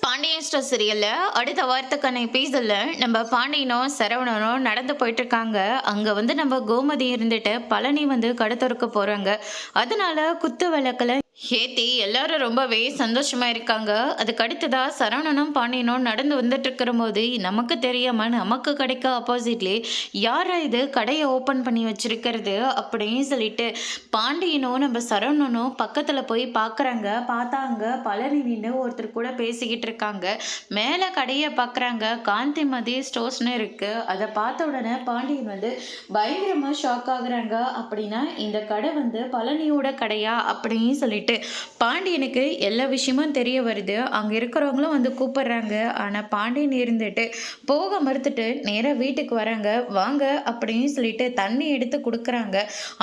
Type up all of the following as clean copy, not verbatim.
Pandian store சீரியல்ல அடுத்த வாரத்துக்கான எபிசோட்ல நம்ம பாண்டியனும் சரவணனும் நடந்து போயிட்டு இருக்காங்க. அங்க வந்து நம்ம கோமதி இருந்துட்டு பழனி வந்து கடை திறக்க போறாங்க. அதனால குத்து விளக்குல ஏத்தி எல்லாரும் ரொம்பவே சந்தோஷமா இருக்காங்க. அதுக்கு அடுத்ததா சரவணனும் பாண்டியனும் நடந்து வந்துட்டு இருக்கிற போது நமக்கு தெரியாம நமக்கு கடைக்கு ஆப்போசிட்லயே யாரா இது கடையை ஓபன் பண்ணி வச்சிருக்கிறது அப்படின்னு சொல்லிட்டு பாண்டியனும் நம்ம சரவணனும் பக்கத்துல போய் பாக்குறாங்க. பார்த்தாங்க பழனி நின்று ஒருத்தர் கூட பேசிக்கிட்டு இருக்காங்க. மேல கடைய பாக்குறாங்க. காந்திமதி ஸ்டோர்ஸ்னு இருக்கு. அதை பார்த்த உடனே பாண்டியன் வந்து பயங்கரமா ஷாக் ஆகுறாங்க. அப்படின்னா இந்த கடை வந்து பழனியோட கடையா அப்படின்னு சொல்லிட்டு பாண்டியனுக்கு எல்லா விஷயமும் தெரிய வருது. அங்க இருக்கிறவங்களும் வந்து கூப்பிடுறாங்க. ஆனா பாண்டியன் இருந்துட்டு போக மறுத்துட்டு நேரா வீட்டுக்கு வராங்க. வாங்க அப்படின்னு சொல்லிட்டு தண்ணி எடுத்து கொடுக்குறாங்க.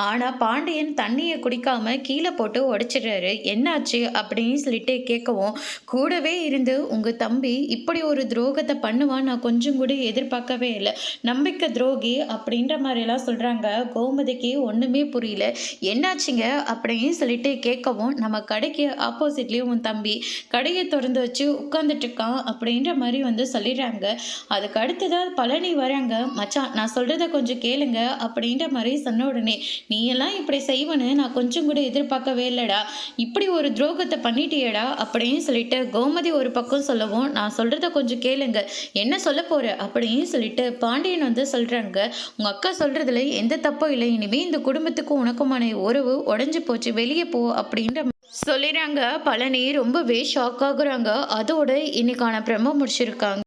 ஆனா பாண்டியன் தண்ணியை குடிக்காம கீழே போட்டு உடைச்சிடுறாரு. என்னாச்சு அப்படின்னு சொல்லிட்டு கேட்கவும், கூடவே இருந்து உங்க தம்பி இப்படி ஒரு துரோகத்தை பண்ணுவான் நான் கொஞ்சம் கூட எதிர்பார்க்கவே இல்லை, நம்பிக்கை துரோகி அப்படின்ற மாதிரி எல்லாம் சொல்றாங்க. கோமதிக்கு ஒண்ணுமே புரியல. என்னாச்சுங்க அப்படின்னு சொல்லிட்டு கேட்கவும், நம்ம கடைக்கு ஆப்போசிட்லேயும் உன் தம்பி கடையை திறந்து வச்சு உட்காந்துட்டு இருக்கான் அப்படின்ற மாதிரி வந்து சொல்லிடுறாங்க. அதுக்கு அடுத்ததான் பழனி வராங்க. மச்சான் நான் சொல்கிறத கொஞ்சம் கேளுங்க அப்படின்ற மாதிரி சொன்ன உடனே, நீ எல்லாம் இப்படி செய்வனு நான் கொஞ்சம் கூட எதிர்பார்க்கவே இல்லைடா, இப்படி ஒரு துரோகத்தை பண்ணிட்டியடா அப்படின்னு சொல்லிட்டு கோமதி ஒரு பக்கம் சொல்லவும், நான் சொல்கிறத கொஞ்சம் கேளுங்க, என்ன சொல்ல போற அப்படின்னு சொல்லிட்டு பாண்டியன் வந்து சொல்கிறாங்க. உங்கள் அக்கா சொல்கிறதுல எந்த தப்பும் இல்லை, இனிமேல் இந்த குடும்பத்துக்கும் உனக்குமான உறவு உடஞ்சி போச்சு, வெளியே போ அப்படின்ற சொல்லிடுறாங்க. பழனி ரொம்பவே ஷாக் ஆகுறாங்க. அதோட இன்னைக்கான பிரமோ முடிச்சிருக்காங்க.